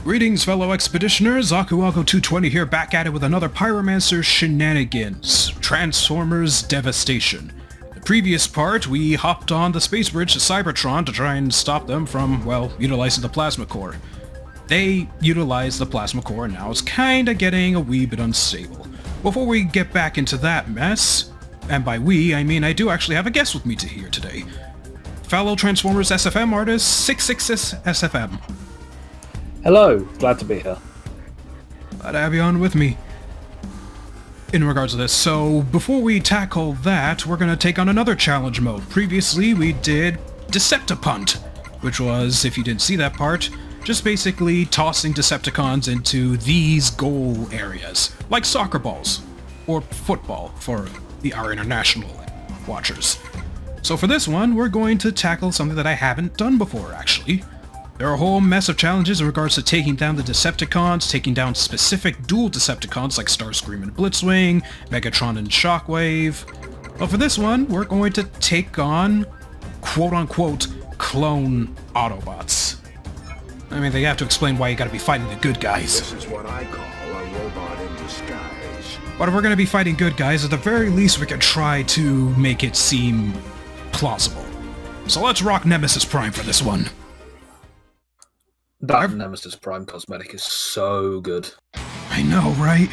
Greetings, fellow expeditioners. AkuAgo220 here, back at it with another Pyromancer Shenanigans, Transformers Devastation. The previous part, we hopped on the space bridge to Cybertron to try and stop them from, well, utilizing the plasma core. They utilized the plasma core and now it's kinda getting a wee bit unstable. Before we get back into that mess, and by we, I mean I do actually have a guest with me here today. Fellow Transformers SFM artist, 666 SFM. Hello, glad to be here. Glad to have you on with me. In regards to this, so before we tackle that, we're gonna take on another challenge mode. Previously, we did Deceptipunt, which was, if you didn't see that part, just basically tossing Decepticons into these goal areas, like soccer balls, or football for our international watchers. So for this one, we're going to tackle something that I haven't done before, actually. There are a whole mess of challenges in regards to taking down the Decepticons, taking down specific dual Decepticons like Starscream and Blitzwing, Megatron and Shockwave. But for this one, we're going to take on, quote-unquote, clone Autobots. I mean, they have to explain why you gotta be fighting the good guys. This is what I call a robot in disguise. But if we're gonna be fighting good guys, at the very least we can try to make it seem plausible. So let's rock Nemesis Prime for this one. That Nemesis Prime cosmetic is so good. I know, right?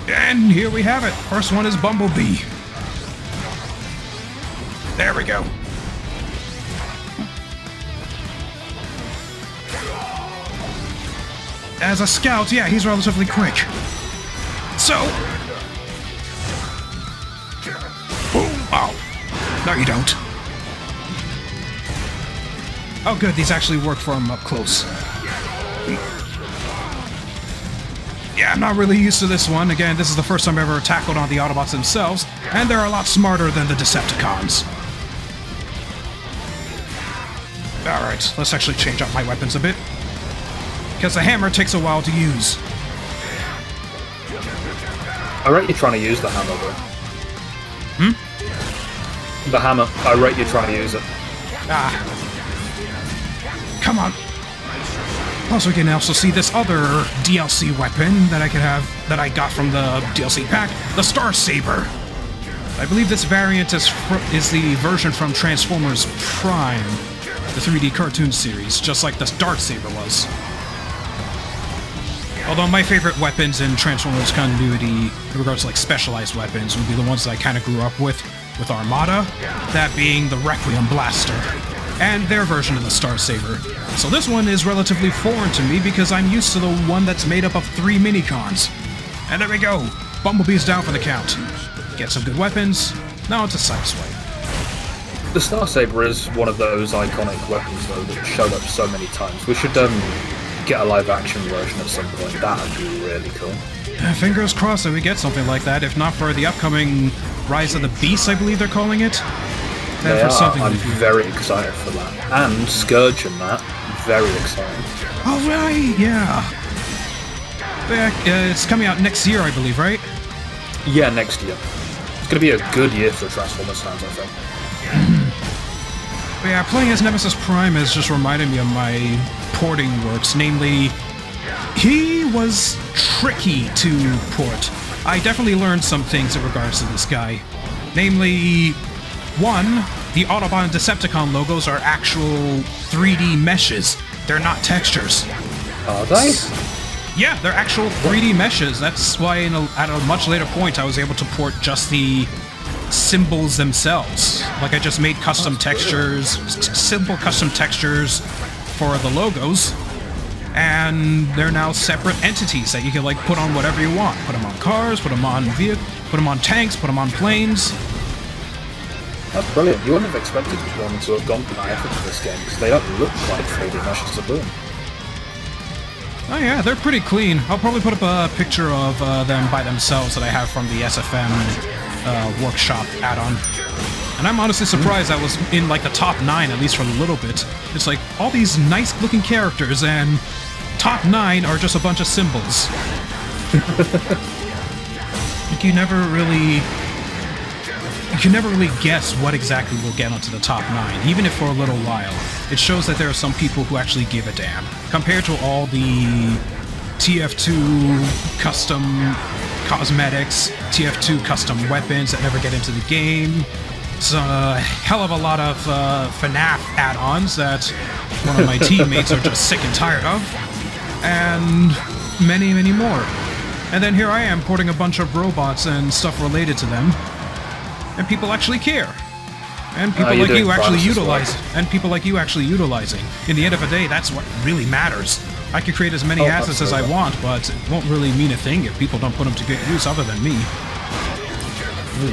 And here we have it. First one is Bumblebee. There we go. As a scout, yeah, he's relatively quick. So... Boom! Oh. No, you don't. Oh good, these actually work for him up close. Yeah, I'm not really used to this one. Again, this is the first time I've ever tackled on the Autobots themselves, and they're a lot smarter than the Decepticons. Alright, let's actually change up my weapons a bit. Because the hammer takes a while to use. I rate you trying to use the hammer, though. The hammer. I rate you trying to use it. Ah. Come on. Plus we can also see this other DLC weapon that I got from the DLC pack, the Star Saber. I believe this variant is the version from Transformers Prime, the 3D cartoon series, just like the Star Saber was. Although my favorite weapons in Transformers continuity, in regards to like specialized weapons, would be the ones that I kind of grew up with Armada, that being the Requiem Blaster, and their version of the Star Saber. So this one is relatively foreign to me because I'm used to the one that's made up of 3 minicons. And there we go! Bumblebee's down for the count. Get some good weapons, now it's a sideswipe. The Star Saber is one of those iconic weapons, though, that showed up so many times. We should get a live-action version at some point. That would be really cool. Fingers crossed that we get something like that, if not for the upcoming Rise of the Beast, I believe they're calling it. I'm very excited for that. And Scourge and that, very excited. Oh right, yeah. It's coming out next year, I believe, right? Yeah, next year. It's going to be a good year for Transformers fans, I think. But yeah, playing as Nemesis Prime has just reminded me of my porting works, namely, he was tricky to port. I definitely learned some things in regards to this guy. Namely, one, the Autobot and Decepticon logos are actual 3D meshes. They're not textures. Are they? Yeah, they're actual 3D meshes. That's why at a much later point I was able to port just the symbols themselves. Like I just made custom textures, simple custom textures for the logos, and they're now separate entities that you can like put on whatever you want. Put them on cars, put them on vehicles, put them on tanks, put them on planes. That's brilliant. You wouldn't have expected one to have gone to that effort for this game, because they don't look like 3D meshes of them. Oh yeah, they're pretty clean. I'll probably put up a picture of them by themselves that I have from the SFM workshop add-on. And I'm honestly surprised that was in like the top 9, at least for a little bit. It's like all these nice looking characters and top 9 are just a bunch of symbols. Like you never really you can never really guess what exactly will get onto the top 9, even if for a little while. It shows that there are some people who actually give a damn, compared to all the TF2 custom cosmetics, TF2 custom weapons that never get into the game. It's a hell of a lot of FNAF add-ons that one of my teammates are just sick and tired of, and many, many more. And then here I am porting a bunch of robots and stuff related to them, and people actually care. And people like you actually utilize, and people like you actually utilizing. In the end of the day, that's what really matters. I can create as many assets as I want, but it won't really mean a thing if people don't put them to good use other than me.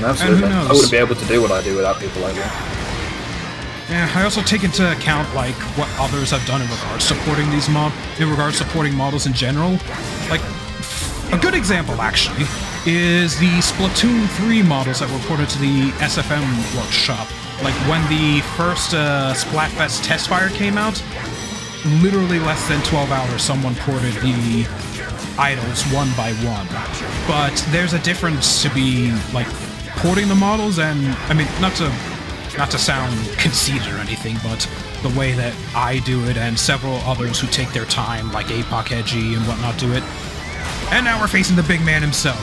Absolutely. And who knows? I wouldn't be able to do what I do without people like that. Yeah, I also take into account like what others have done in regards to supporting these supporting models in general. Like a good example actually is the Splatoon 3 models that were ported to the SFM workshop. Like when the first Splatfest testfire came out, literally less than 12 hours someone ported the idols one by one. But there's a difference to be like porting the models, and I mean not to sound conceited or anything, but the way that I do it and several others who take their time, like Apoc Edgy and whatnot, do it. And now we're facing the big man himself.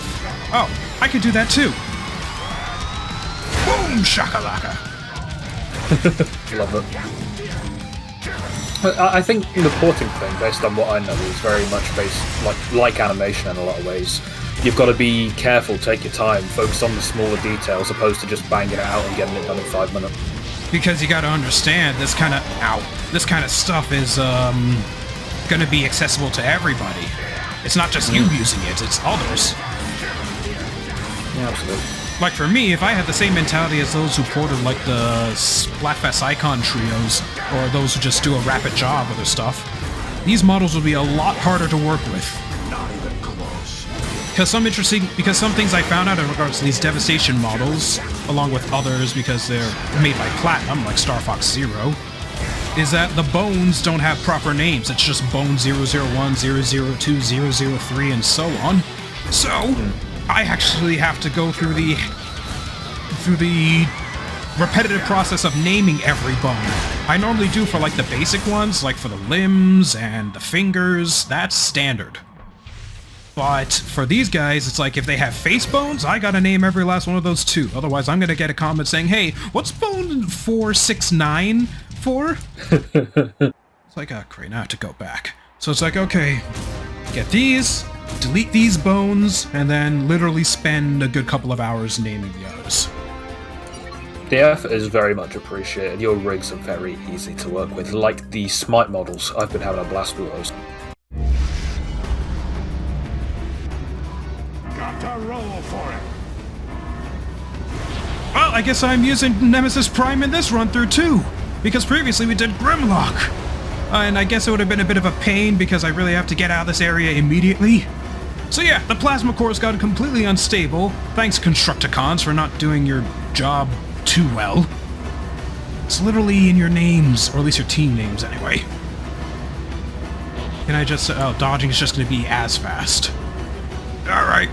Oh, I could do that too. Boom shakalaka. Love it. I think the porting thing, based on what I know, is very much based like animation in a lot of ways. You've got to be careful, take your time, focus on the smaller details, opposed to just banging it out and getting it done in 5 minutes. Because you got to understand, this kind of stuff is going to be accessible to everybody. It's not just you using it; it's others. Yeah, absolutely. Like for me, if I had the same mentality as those who ported like the Splatfest Icon trios, or those who just do a rapid job of their stuff, these models would be a lot harder to work with. Not even close. Because some things I found out in regards to these Devastation models, along with others because they're made by Platinum, like Star Fox Zero, is that the bones don't have proper names. It's just Bone 001, 002, 003, and so on. So I actually have to go through the repetitive process of naming every bone. I normally do for like the basic ones, like for the limbs and the fingers. That's standard. But for these guys, it's like if they have face bones, I gotta name every last one of those too. Otherwise, I'm gonna get a comment saying, "Hey, what's bone 469 for?" It's like, oh great, now I have to go back. So it's like, okay, get these, delete these bones, and then literally spend a good couple of hours naming the others. The effort is very much appreciated. Your rigs are very easy to work with. Like the Smite models, I've been having a blast with those. Got to roll for it. Well, I guess I'm using Nemesis Prime in this run-through too, because previously we did Grimlock. And I guess it would have been a bit of a pain because I really have to get out of this area immediately. So yeah, the plasma cores got completely unstable. Thanks, Constructicons, for not doing your job too well. It's literally in your names, or at least your team names anyway. Can I just... oh, dodging is just going to be as fast. Alright.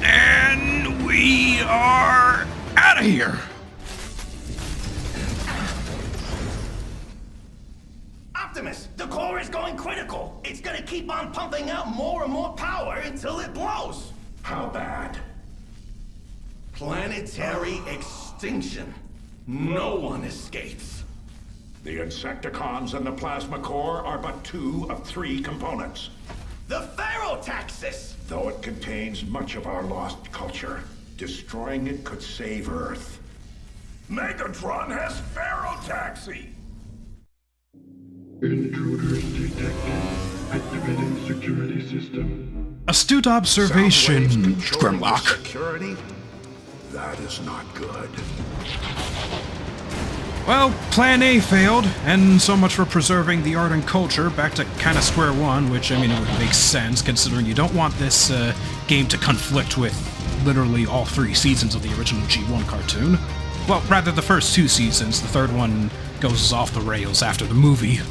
And we are out of here. Optimus, the core is going critical. It's gonna keep on pumping out more and more power until it blows. How bad? Planetary extinction. No one escapes. The Insecticons and the plasma core are but 2 of 3 components. The Ferrotaxis! Though it contains much of our lost culture, destroying it could save Earth. Megatron has Ferrotaxi! Intruders detected. Activating security system. Astute observation, Soundwaves controlling the Grimlock. Security? That is not good. Well, Plan A failed, and so much for preserving the art and culture back to kind of square one, which, I mean, it would make sense, considering you don't want this game to conflict with literally all 3 seasons of the original G1 cartoon. Well, rather the first 2 seasons. The third one goes off the rails after the movie.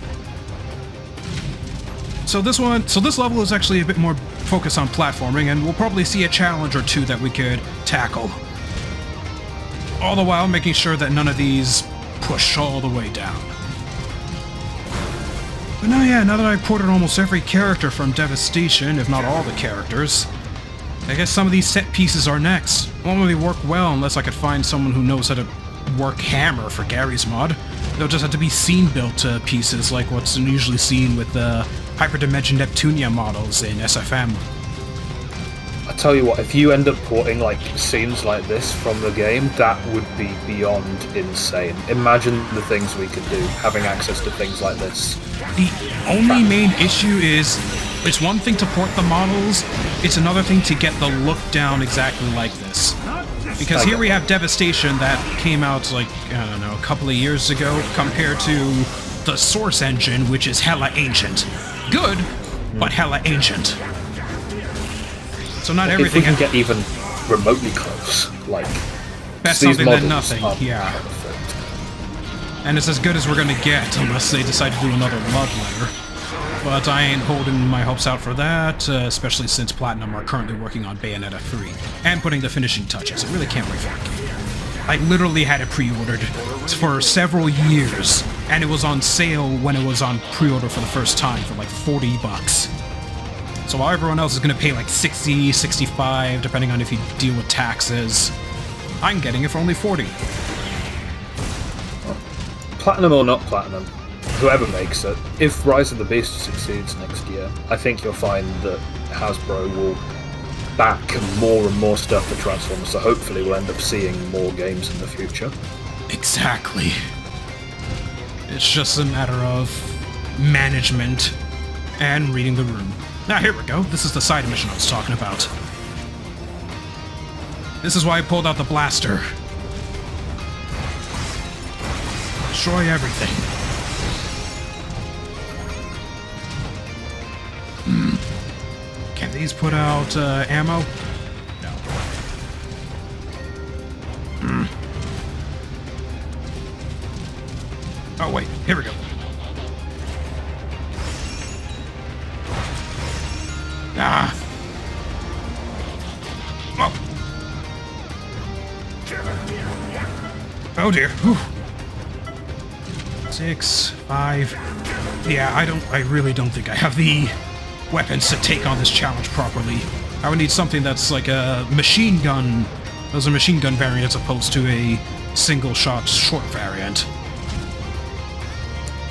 So this level is actually a bit more focused on platforming, and we'll probably see a challenge or 2 that we could tackle. All the while making sure that none of these push all the way down. But now that I've ported almost every character from Devastation, if not all the characters, I guess some of these set pieces are next. Won't really work well unless I could find someone who knows how to work Hammer for Gary's mod. They'll just have to be scene-built pieces like what's usually seen with the Hyperdimension Neptunia models in SFM. I tell you what, if you end up porting like scenes like this from the game, that would be beyond insane. Imagine the things we could do, having access to things like this. The only main issue is, it's one thing to port the models, it's another thing to get the look down exactly like this. Because here we have Devastation that came out like, I don't know, a couple of years ago, compared to the Source engine, which is hella ancient. Good, but hella ancient. So not everything... If we can get even remotely close, like... Best something than nothing, yeah. Perfect. And it's as good as we're gonna get, unless they decide to do another love letter. But I ain't holding my hopes out for that, especially since Platinum are currently working on Bayonetta 3, and putting the finishing touches. I really can't wait for that game. I literally had it pre-ordered for several years, and it was on sale when it was on pre-order for the first time for like $40. So while everyone else is going to pay like 60, 65, depending on if you deal with taxes, I'm getting it for only 40. Platinum or not Platinum, whoever makes it, if Rise of the Beast succeeds next year, I think you'll find that Hasbro will back more and more stuff for Transformers, so hopefully we'll end up seeing more games in the future. Exactly. It's just a matter of management and reading the room. Now, here we go. This is the side mission I was talking about. This is why I pulled out the blaster. Destroy everything. Can these put out ammo? No. Oh, wait. Here we go. Ah. Oh dear. Whew. 6, 5. Yeah, I really don't think I have the weapons to take on this challenge properly. I would need something that's like a machine gun. Those are machine gun variant as opposed to a single shot short variant.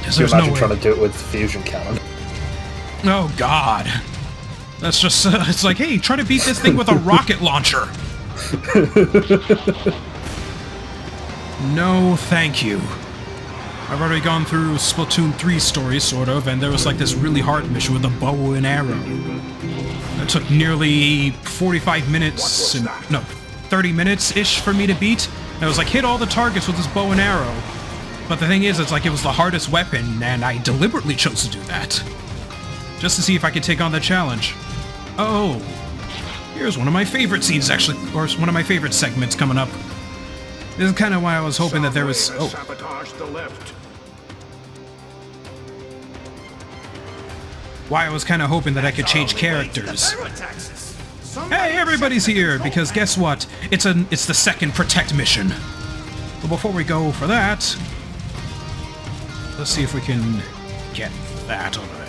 Can you imagine trying to do it with fusion cannon? Oh god. That's just, it's like, hey, try to beat this thing with a rocket launcher. No, thank you. I've already gone through Splatoon 3 story, sort of, and there was like this really hard mission with a bow and arrow. It took nearly 45 minutes, no, 30 minutes-ish for me to beat. And I was like, hit all the targets with this bow and arrow. But the thing is, it's like it was the hardest weapon, and I deliberately chose to do that. Just to see if I could take on the challenge. Oh, here's one of my favorite scenes, actually, or one of my favorite segments coming up. This is kind of why I was hoping that there was... Oh. Why I was kind of hoping that I could change characters. Hey, everybody's here, because guess what? It's the second Protect mission. But before we go for that, let's see if we can get that over there.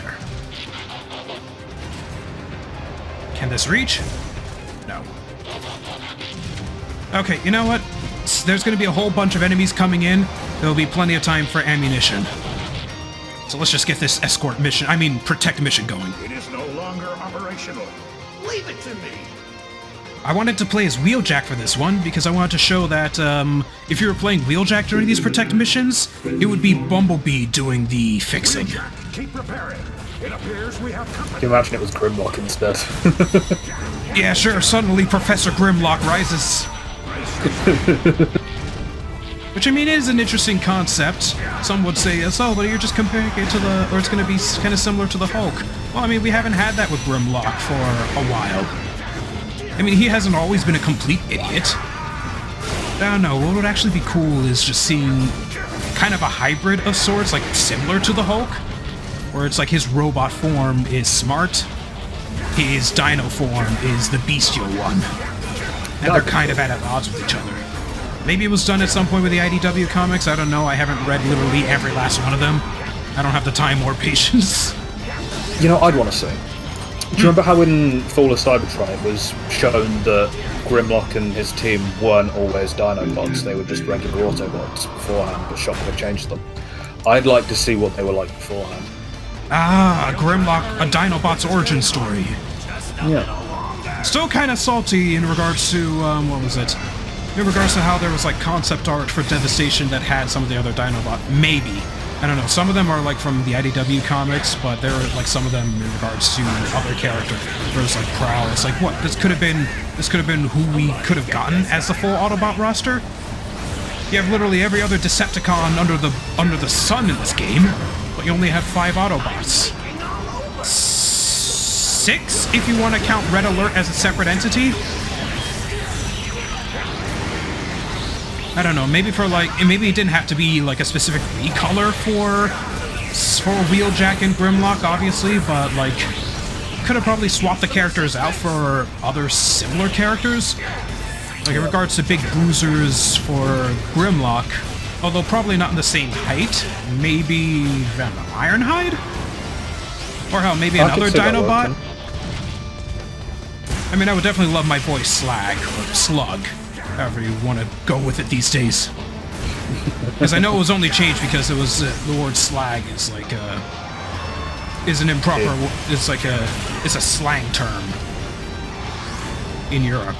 Can this reach? No. Okay, you know what? There's going to be a whole bunch of enemies coming in. There'll be plenty of time for ammunition. So let's just get this escort mission, Protect mission going. It is no longer operational. Leave it to me. I wanted to play as Wheeljack for this one, because I wanted to show that if you were playing Wheeljack during these Protect missions, it would be Bumblebee doing the fixing. Keep preparing. It appears we have company. Can you imagine it was Grimlock instead? Yeah, sure, suddenly Professor Grimlock rises. Which, is an interesting concept. Some would say, oh, but you're just comparing it to the... or it's going to be kind of similar to the Hulk. Well, we haven't had that with Grimlock for a while. He hasn't always been a complete idiot. I don't know, what would actually be cool is just seeing kind of a hybrid of sorts, like similar to the Hulk, where it's like his robot form is smart, his dino form is the bestial one. And they're kind of at odds with each other. Maybe it was done at some point with the IDW comics, I don't know, I haven't read literally every last one of them. I don't have the time or patience. You know, I'd want to say. Do you remember how in Fall of Cybertron it was shown that Grimlock and his team weren't always Dinobots, they were just regular Autobots beforehand, but Shockwave changed them? I'd like to see what they were like beforehand. Ah, Grimlock, a Dinobot's origin story. Yeah. Still kind of salty in regards to, what was it? In regards to how there was, like, concept art for Devastation that had some of the other Dinobot. Maybe. I don't know. Some of them are, like, from the IDW comics, but there are, like, some of them in regards to other characters. There's, like, Prowl. It's like, what? This could have been who we could have gotten as the full Autobot roster? You have literally every other Decepticon under the sun in this game, but you only have 5 Autobots. 6, if you want to count Red Alert as a separate entity? I don't know, maybe for like, maybe it didn't have to be like a specific recolor for Wheeljack and Grimlock, obviously, but like, could have probably swapped the characters out for other similar characters. Like in regards to big bruisers for Grimlock, although probably not in the same height, maybe, I don't know, Ironhide? Or hell, maybe another Dinobot? I mean, I would definitely love my boy Slag, or Slug, however you want to go with it these days. Because I know it was only changed because it was, the word slag is like is an improper, it's like it's a slang term in Europe.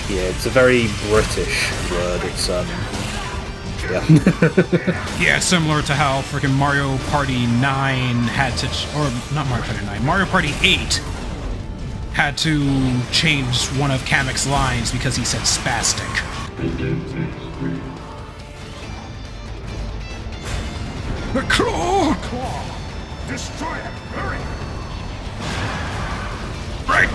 Yeah, it's a very British word, it's, yeah. Yeah, similar to how freaking Mario Party 9 had to, or not Mario Party 9, Mario Party 8 had to change one of Kamek's lines because he said spastic. The claw! Destroy it! Hurry! Right!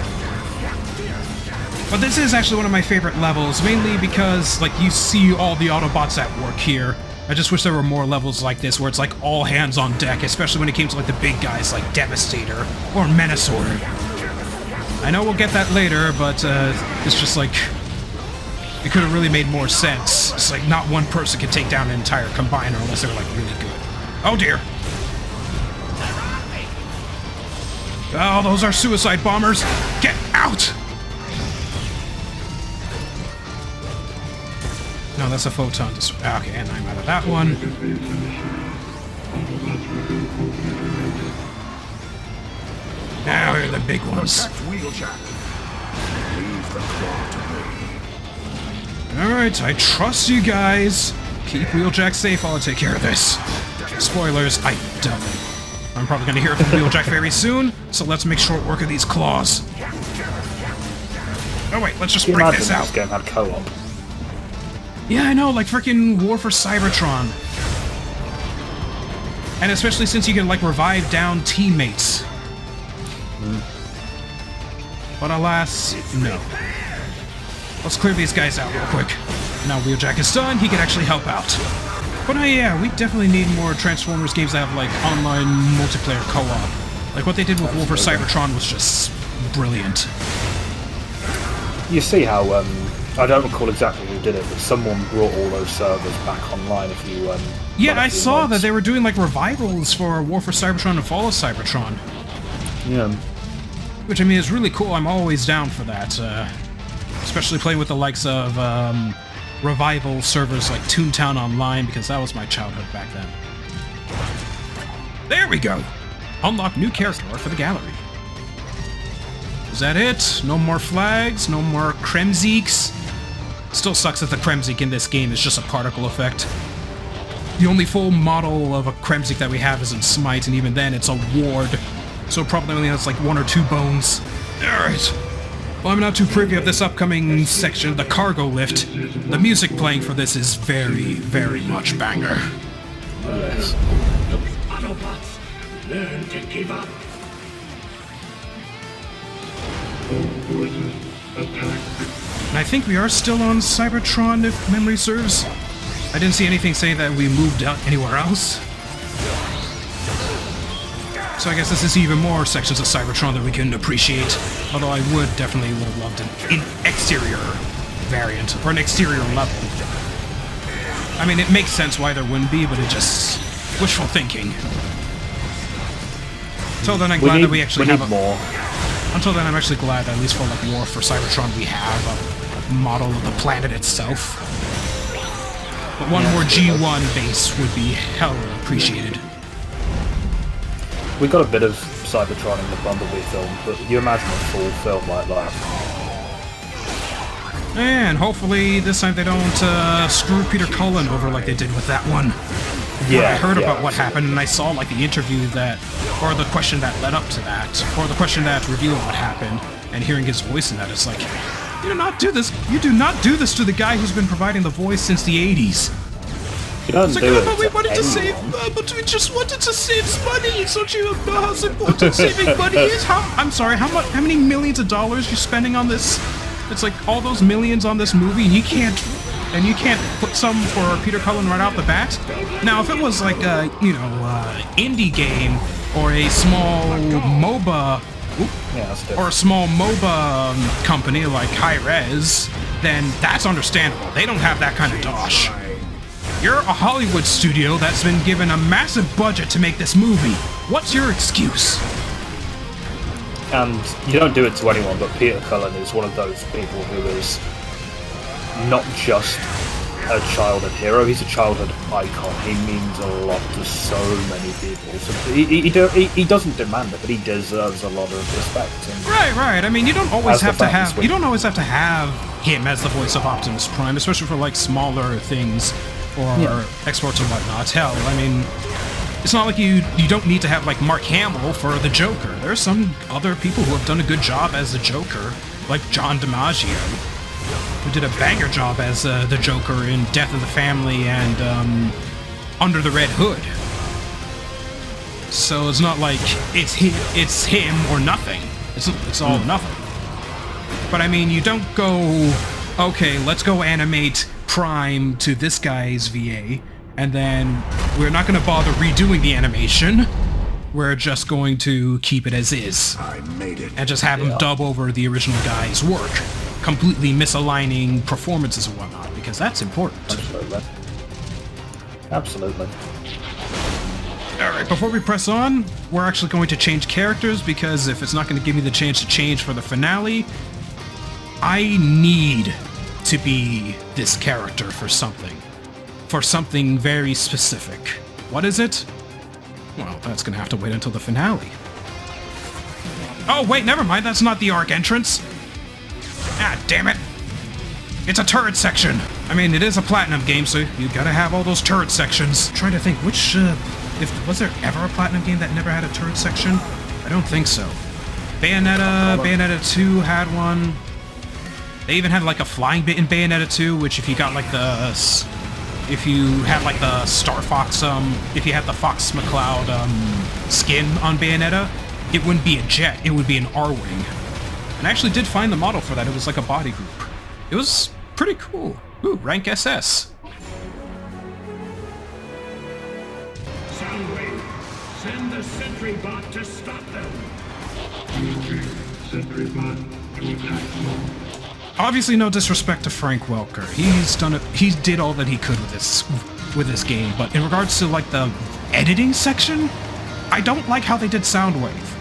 But this is actually one of my favorite levels, mainly because, like, you see all the Autobots at work here. I just wish there were more levels like this, where it's like all hands on deck, especially when it came to like the big guys like Devastator or Menasor. I know we'll get that later, but it's just like, it could have really made more sense. It's like not one person can take down an entire combiner unless they're like really good. Oh dear! Oh, those are suicide bombers! Get out! No, that's a photon. Okay, and I'm out of that one. Now here are the big ones. Alright, I trust you guys. Keep Wheeljack safe while I take care of this. Spoilers, I doubt it. I'm probably gonna hear from Wheeljack very soon, so let's make short work of these claws. Oh wait, let's just break this out. This game had co-op. Yeah, I know, like frickin' War for Cybertron. And especially since you can, like, revive down teammates. But alas, no. Let's clear these guys out real quick. Now Wheeljack is done, he can actually help out. But yeah, we definitely need more Transformers games that have, like, online multiplayer co-op. Like, what they did with War for Cybertron was just brilliant. You see how, I don't recall exactly who did it, but someone brought all those servers back online if you, yeah, I saw that they were doing, like, revivals for War for Cybertron and Fall of Cybertron. Yeah. Which, I mean, is really cool. I'm always down for that. Especially playing with the likes of, revival servers like Toontown Online, because that was my childhood back then. There we go! Unlock new character art for the gallery. Is that it? No more flags? No more Kremzeeks? Still sucks that the Kremzeek in this game is just a particle effect. The only full model of a Kremzeek that we have is in Smite, and even then it's a ward. So it probably only has like 1 or 2 bones. Alright. Well, I'm not too privy of this upcoming section, the cargo lift. The music playing for this is very, very much banger. Yes. Autobots, learn to give up. All forces, attack. And I think we are still on Cybertron, if memory serves. I didn't see anything saying that we moved out anywhere else. So I guess this is even more sections of Cybertron that we can appreciate. Although I would have loved an exterior variant, or an exterior level. I mean, it makes sense why there wouldn't be, but it just... wishful thinking. Until then, I'm glad that we actually have more. Until then, I'm actually glad that at least for like War for Cybertron, we have a model of the planet itself. But one more G1 base would be hella appreciated. We got a bit of Cybertron in the Bumblebee film, but you imagine a full film like that. And hopefully this time they don't screw Peter Cullen over like they did with that one. Yeah, I heard about what happened, and I saw like the interview that, or the question that led up to that, or the question that revealed what happened, and hearing his voice in that, it's like, you do not do this. You do not do this to the guy who's been providing the voice since the 80s. You don't it's do like, it but we to wanted to save, but we just wanted to save money. Don't you know how important saving money is? I'm sorry, how many millions of dollars you're spending on this? It's like all those millions on this movie, and you can't put some for Peter Cullen right off the bat. Now, if it was like a, indie game or a small MOBA, or a small MOBA company like Hi-Rez, then that's understandable. They don't have that kind of dosh. You're a Hollywood studio that's been given a massive budget to make this movie. What's your excuse? And you don't do it to anyone, but Peter Cullen is one of those people who is not just a childhood hero, he's a childhood icon. He means a lot to so many people. So he doesn't demand it, but he deserves a lot of respect. Right. I mean, you don't always have to have him as the voice of Optimus Prime, especially for like smaller things or exports and whatnot. Hell, I mean, it's not like you don't need to have like Mark Hamill for the Joker. There's some other people who have done a good job as the Joker, like John DiMaggio, who did a banger job as the Joker in Death of the Family and Under the Red Hood. So it's not like it's him or nothing. It's all or nothing. But I mean, you don't go, okay, let's go animate Prime to this guy's VA, and then we're not going to bother redoing the animation. We're just going to keep it as is. I made it. And just have him dub over the original guy's work, completely misaligning performances and whatnot, because that's important. Absolutely. Alright, before we press on, we're actually going to change characters, because if it's not going to give me the chance to change for the finale, I need to be this character for something very specific. What is it? Well, that's gonna have to wait until the finale. Oh wait, never mind, that's not the Arc entrance. Ah, damn it. It's a turret section. I mean, it is a Platinum game, so you gotta have all those turret sections. I'm trying to think, was there ever a Platinum game that never had a turret section? I don't think so. Bayonetta 2 had one. They even had like a flying bit in Bayonetta 2, which if you got like if you had like the Star Fox, if you had the Fox McCloud skin on Bayonetta, it wouldn't be a jet, it would be an R-Wing. And I actually did find the model for that. It was like a body group. It was pretty cool. Ooh, rank SS. Soundwave, send the sentry bot to stop them. Sentry bot to attack mode. Obviously, no disrespect to Frank Welker. He's done it. He did all that he could with this game. But in regards to like the editing section, I don't like how they did Soundwave.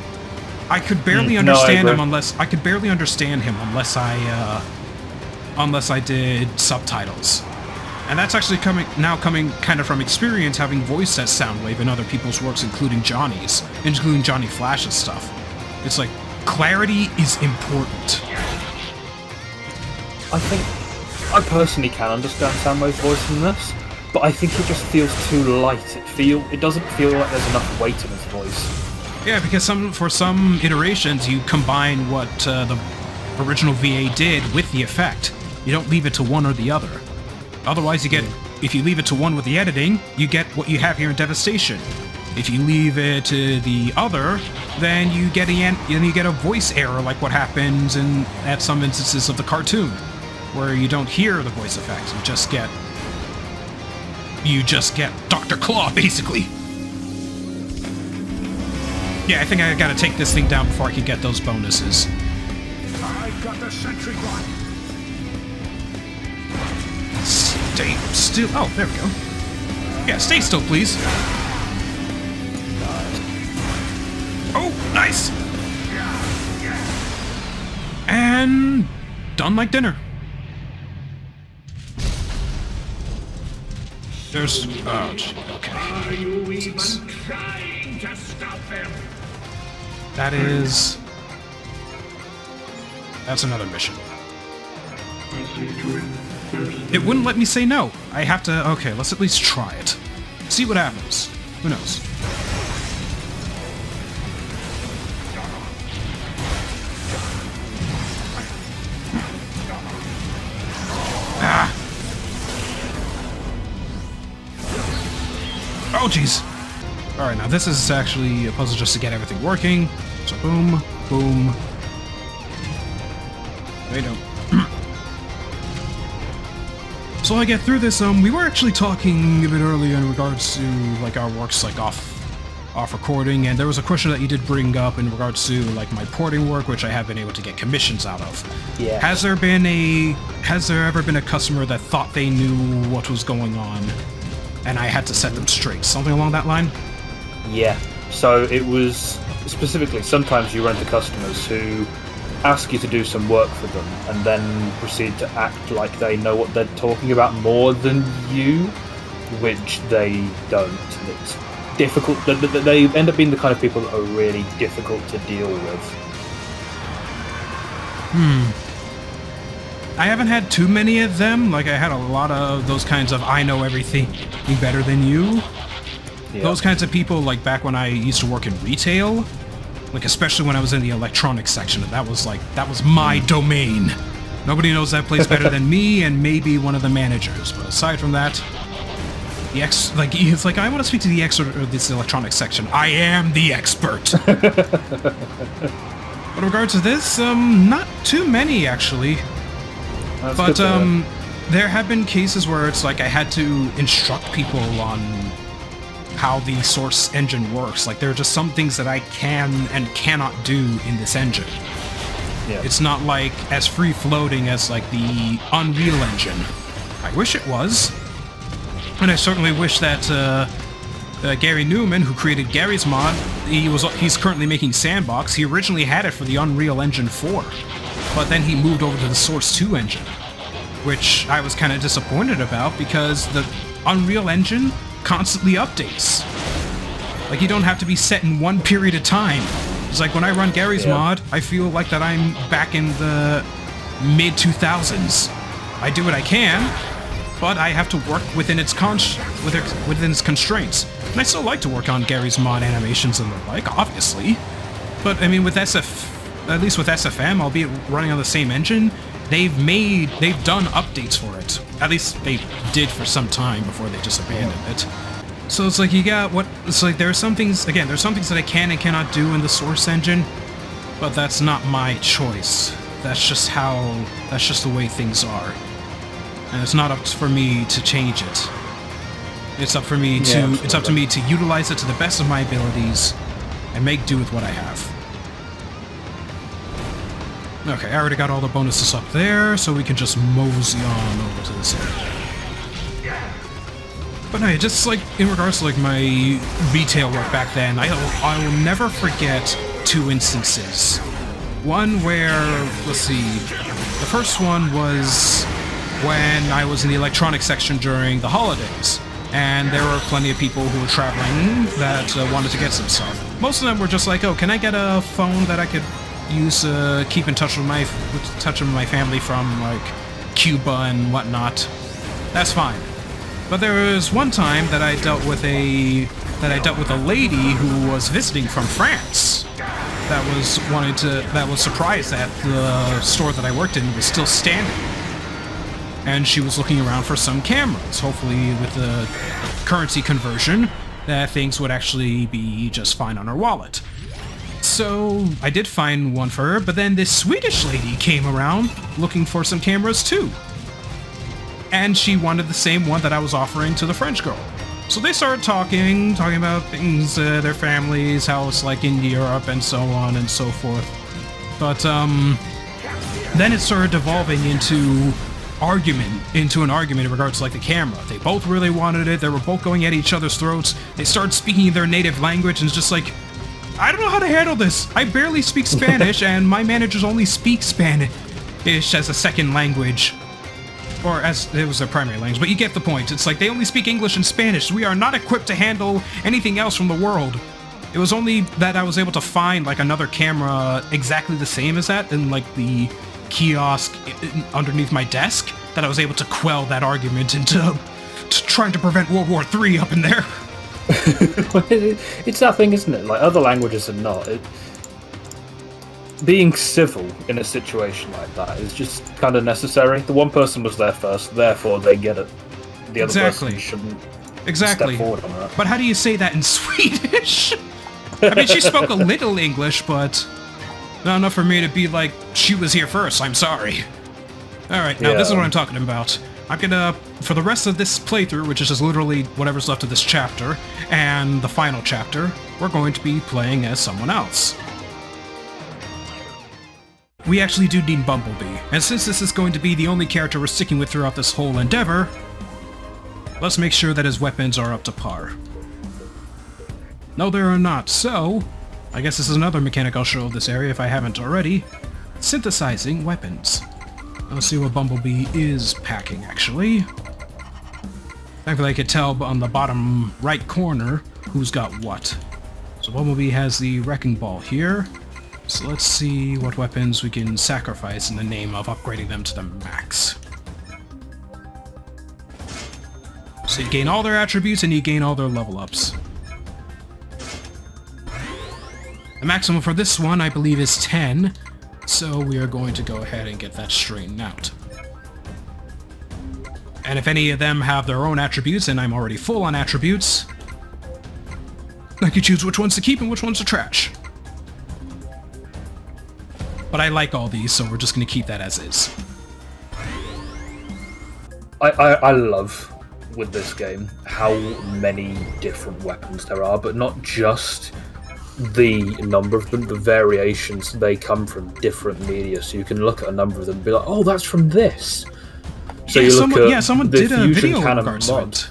I could barely understand him unless I did subtitles. And that's actually coming kind of from experience, having voiced as Soundwave in other people's works, including Johnny Flash's stuff. It's like clarity is important. I personally can understand Soundwave's voice in this, but I think it just feels too light. It doesn't feel like there's enough weight in his voice. Yeah, because for some iterations you combine what the original VA did with the effect. You don't leave it to one or the other. Otherwise if you leave it to one with the editing, you get what you have here in Devastation. If you leave it to the other, then you get a voice error like what happens at some instances of the cartoon, where you don't hear the voice effects. You just get Dr. Claw, basically. Yeah, I think I gotta take this thing down before I can get those bonuses. I got the sentry bot. still... Oh, there we go. Yeah, stay still, please. Oh, nice! And... done like dinner. There's... Oh, gee, okay. Are you even trying to stop them? That is... That's another mission. It wouldn't let me say no. I have to... Okay, let's at least try it. See what happens. Who knows? Ah! Oh, jeez. Alright, now this is actually a puzzle just to get everything working. So boom, boom. They don't. So I get through this, we were actually talking a bit earlier in regards to, like, our works, like, off recording, and there was a question that you did bring up in regards to, like, my porting work, which I have been able to get commissions out of. Yeah. Has there ever been a customer that thought they knew what was going on, and I had to set them straight? Something along that line? Yeah. So it was, specifically, sometimes you run into customers who ask you to do some work for them and then proceed to act like they know what they're talking about more than you, which they don't. And it's difficult. They end up being the kind of people that are really difficult to deal with. I haven't had too many of them. Like, I had a lot of those kinds of I know everything better than you. Yeah. Those kinds of people, like, back when I used to work in retail. Like, especially when I was in the electronics section, that was my domain. Nobody knows that place better than me and maybe one of the managers. But aside from that, it's like, I want to speak to the expert of this electronics section. I am the expert. But in regards to this, not too many, actually. That's But, good to hear. there have been cases where it's like I had to instruct people on how the source engine works. Like, there are just some things that I can and cannot do in this engine. Yeah. It's not like as free-floating as, like, the Unreal Engine. I wish it was. And I certainly wish that Gary Newman, who created Gary's mod, he's currently making Sandbox. He originally had it for the Unreal Engine 4, but then he moved over to the Source 2 engine, which I was kind of disappointed about because the Unreal Engine constantly updates. Like, you don't have to be set in one period of time. It's like when I run Gary's mod, I feel like that I'm back in the mid-2000s. I do what I can, but I have to work within its within its constraints. And I still like to work on Gary's mod animations and the like, obviously. But I mean, with at least with SFM, albeit running on the same engine, they've done updates for it. At least they did for some time before they just abandoned it. So it's like there are some things that I can and cannot do in the source engine, but that's not my choice. That's just the way things are. And it's not up for me to change it. It's up to me to utilize it to the best of my abilities and make do with what I have. Okay, I already got all the bonuses up there, so we can just mosey on over to this area. But no, just like in regards to like my retail work back then, I will never forget two instances. One where, let's see, the first one was when I was in the electronics section during the holidays, and there were plenty of people who were traveling that wanted to get some stuff. Most of them were just like, oh, can I get a phone that I could use keep in touch with my family from like Cuba and whatnot? That's fine. But there was one time that I dealt with a lady who was visiting from France that was surprised that the store that I worked in was still standing. And she was looking around for some cameras. Hopefully with the currency conversion, that things would actually be just fine on her wallet. So I did find one for her, but then this Swedish lady came around looking for some cameras too. And she wanted the same one that I was offering to the French girl. So they started talking about things, their families, how it's like in Europe and so on and so forth. But then it started devolving into argument into an argument in regards to like the camera. They both really wanted it. They were both going at each other's throats. They started speaking their native language, and it's just like, I don't know how to handle this. I barely speak Spanish, and my managers only speak Spanish as a second language. Or as it was their primary language, but you get the point. It's like they only speak English and Spanish. We are not equipped to handle anything else from the world. It was only that I was able to find like another camera exactly the same as that in like the kiosk underneath my desk that I was able to quell that argument into trying to prevent World War III up in there. It's that thing, isn't it? Like, other languages are not. Being civil in a situation like that is just kind of necessary. The one person was there first, therefore they get it. The other person shouldn't step forward on that. But how do you say that in Swedish? I mean, she spoke a little English, but not enough for me to be like, she was here first, I'm sorry. Alright, now this is what I'm talking about. I'm gonna, for the rest of this playthrough, which is just literally whatever's left of this chapter, and the final chapter, we're going to be playing as someone else. We actually do need Bumblebee, and since this is going to be the only character we're sticking with throughout this whole endeavor, let's make sure that his weapons are up to par. No, they are not, so I guess this is another mechanic I'll show of this area if I haven't already. Synthesizing weapons. Let's see what Bumblebee is packing, actually. Thankfully I could tell on the bottom right corner who's got what. So Bumblebee has the Wrecking Ball here. So let's see what weapons we can sacrifice in the name of upgrading them to the max. So you gain all their attributes and you gain all their level ups. The maximum for this one, I believe, is 10, so we are going to go ahead and get that straightened out. And if any of them have their own attributes, and I'm already full on attributes, I can choose which ones to keep and which ones to trash. But I like all these, so we're just going to keep that as is. I love, with this game, how many different weapons there are, but not just the number of them, the variations. They come from different media, so you can look at a number of them and be like, oh, that's from this. So yeah, you look at someone the did a Fusion video in Cannon regards to mod. it.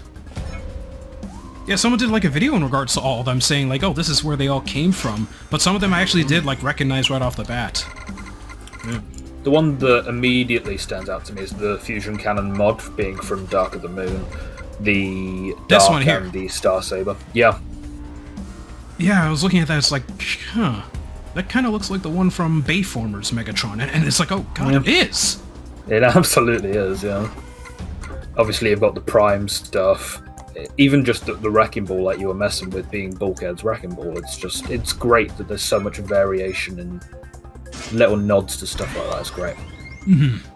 Yeah, someone did like a video in regards to all of them, saying like, oh, this is where they all came from. But some of them I actually did like recognize right off the bat. Yeah. The one that immediately stands out to me is the Fusion Cannon mod, being from Dark of the Moon, the This Dark one here. and the Star Saber. Yeah. Yeah, I was looking at that, it's like, huh, that kind of looks like the one from Bayformer's Megatron, and it's like, oh god, It is! It absolutely is, yeah. Obviously you've got the Prime stuff, even just the Wrecking Ball like you were messing with being Bulkhead's Wrecking Ball, it's great that there's so much variation and little nods to stuff like that. It's great. Mm-hmm.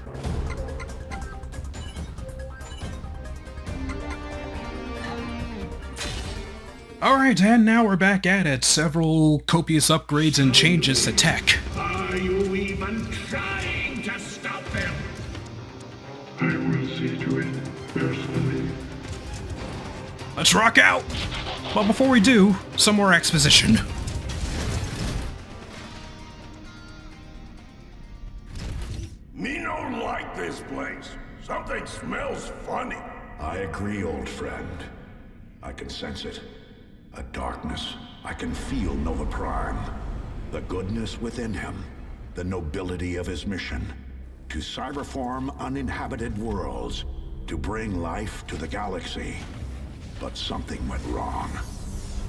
Alright, and now we're back at it. Several copious upgrades and changes to tech. Are you even trying to stop them? I will see to it personally. Let's rock out! But before we do, some more exposition. Me don't like this place. Something smells funny. I agree, old friend. I can sense it. A darkness. I can feel Nova Prime. The goodness within him. The nobility of his mission. To cyberform uninhabited worlds. To bring life to the galaxy. But something went wrong.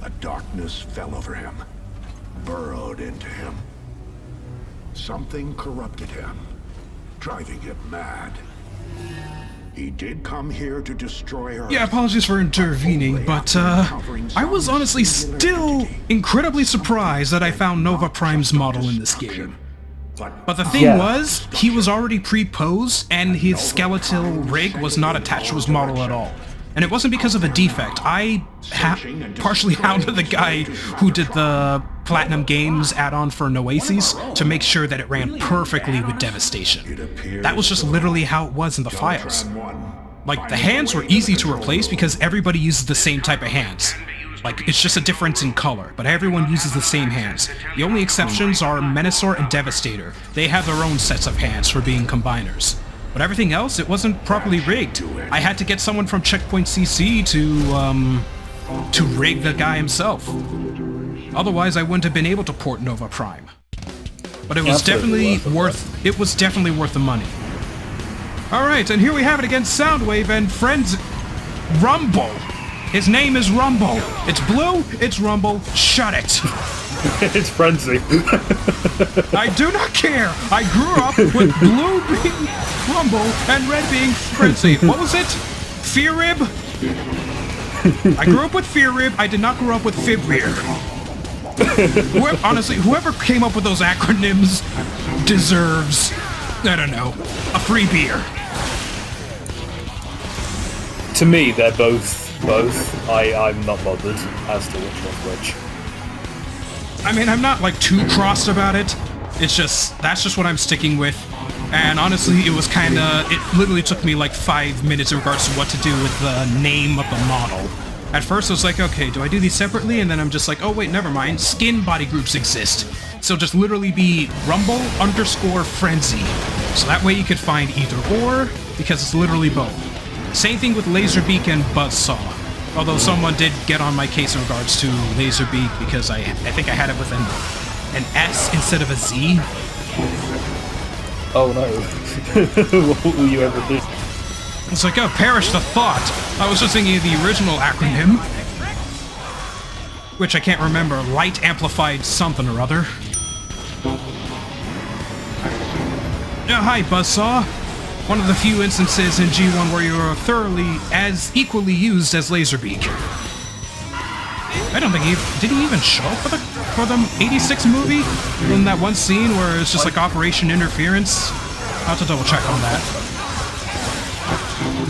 A darkness fell over him. Burrowed into him. Something corrupted him. Driving him mad. He did come here to destroy Earth. Yeah, apologies for intervening, but I was honestly still incredibly surprised that I found Nova Prime's model in this game. But the thing was, he was already pre-posed, and his skeletal rig was not attached to his model at all. And it wasn't because of a defect. I partially hounded the guy who did the Platinum Games add-on for Noasis to make sure that it ran perfectly with Devastation. That was just literally how it was in the files. Like, the hands were easy to replace because everybody uses the same type of hands. Like, it's just a difference in color, but everyone uses the same hands. The only exceptions are Menasor and Devastator. They have their own sets of hands for being combiners. But everything else, it wasn't properly rigged. I had to get someone from Checkpoint CC to rig the guy himself. Otherwise, I wouldn't have been able to port Nova Prime. But it was definitely worth the money. Alright, and here we have it against Soundwave and friends Rumble. His name is Rumble. It's blue, it's Rumble, shut it. It's Frenzy. I do not care. I grew up with blue being Rumble and red being Frenzy. What was it? Fear Rib? I grew up with Fear Rib. I did not grow up with Fibrear. Honestly, whoever came up with those acronyms deserves, I don't know, a free beer. To me, they're both. I'm not bothered as to which one's which. I mean, I'm not, like, too crossed about it. It's just, that's just what I'm sticking with. And honestly, it was kinda, it literally took me like 5 minutes in regards to what to do with the name of the model. At first I was like, okay, do I do these separately? And then I'm just like, oh wait, never mind, skin body groups exist. So just literally be Rumble_Frenzy. So that way you could find either or, because it's literally both. Same thing with Laserbeak and Buzzsaw. Although someone did get on my case in regards to Laserbeak because I think I had it with an S instead of a Z. Oh no. What will you ever do? It's like, oh, perish the thought. I was just thinking of the original acronym, which I can't remember. Light amplified something or other. Yeah, hi, Buzzsaw. One of the few instances in G1 where you are thoroughly as equally used as Laserbeak. I don't think did he even show up for the 86 movie? In that one scene where it's just like Operation Interference? I'll have to double check on that.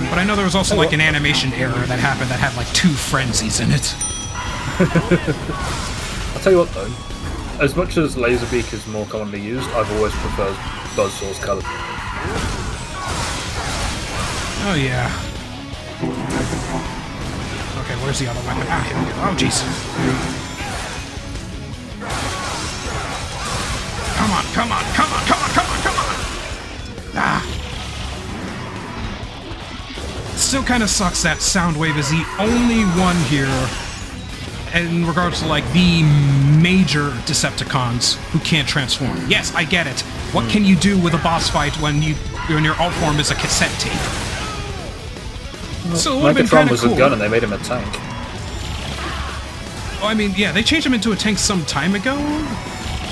But I know there was also like an animation error that happened that had like 2 frenzies in it. I'll tell you what though, as much as Laserbeak is more commonly used, I've always preferred Buzzsaw's colour. Oh yeah. Okay, where's the other weapon? Ah, here we go. Oh jeez. Come on, come on, come on, come on, come on, come on! Ah. Still kind of sucks that Soundwave is the only one here in regards to like the major Decepticons who can't transform. Yes, I get it. What can you do with a boss fight when your alt form is a cassette tape? So it would have been kind Megatron of cool. was a gun and they made him a tank. Oh, I mean, yeah, they changed him into a tank some time ago,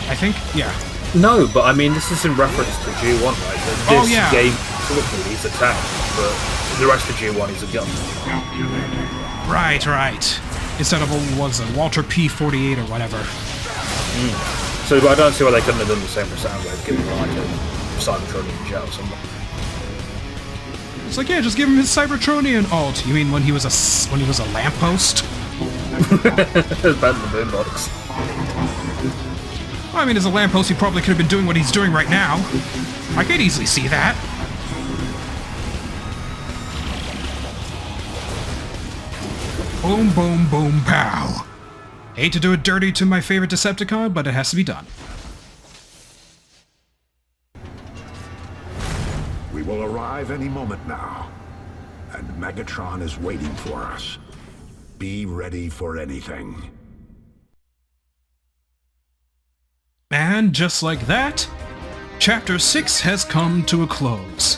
I think. Yeah. No, but I mean, this is in reference to G1, right? This game, he's a tank, but the rest of G1 is a gun. Right, right. Instead of, what was it, Walter P-48 or whatever. So I don't see why they couldn't have done the same for Soundwave, given like a Cybertronian jet or something. It's like, yeah, just give him his Cybertronian alt. You mean when he was a lamppost? It's better than Boombox. Well, I mean, as a lamppost, he probably could have been doing what he's doing right now. I could easily see that. Boom, boom, boom, pow. Hate to do it dirty to my favorite Decepticon, but it has to be done. We will arrive any moment now, and Megatron is waiting for us. Be ready for anything. And just like that, Chapter 6 has come to a close.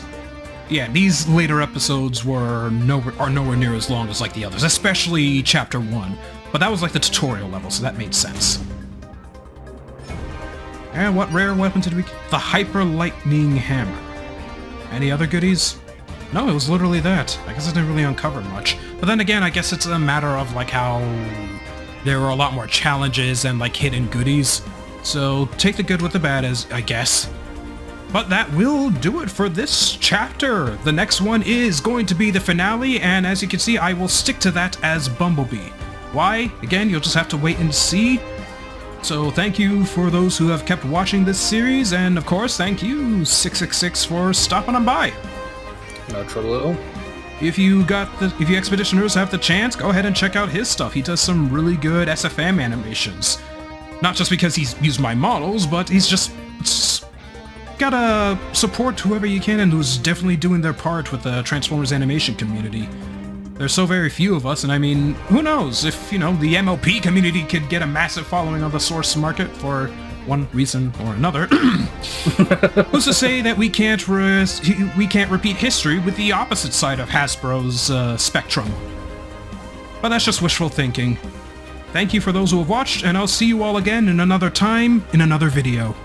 Yeah, these later episodes are nowhere near as long as like the others, especially Chapter 1. But that was like the tutorial level, so that made sense. And what rare weapon did we get? The Hyper Lightning Hammer. Any other goodies? No, it was literally that. I guess I didn't really uncover much. But then again, I guess it's a matter of like how there were a lot more challenges and like hidden goodies. So take the good with the bad, as I guess. But that will do it for this chapter. The next one is going to be the finale, and as you can see, I will stick to that as Bumblebee. Why? Again, you'll just have to wait and see. So thank you for those who have kept watching this series, and of course, thank you, 666, for stopping on by. No trouble at all. If you Expeditioners have the chance, go ahead and check out his stuff. He does some really good SFM animations. Not just because he's used my models, but he's just gotta support whoever you can and who's definitely doing their part with the Transformers animation community. There's so very few of us, and I mean, who knows if, you know, the MLP community could get a massive following on the source market for one reason or another. Who's to say that we can't repeat history with the opposite side of Hasbro's spectrum? But that's just wishful thinking. Thank you for those who have watched, and I'll see you all again in another time, in another video.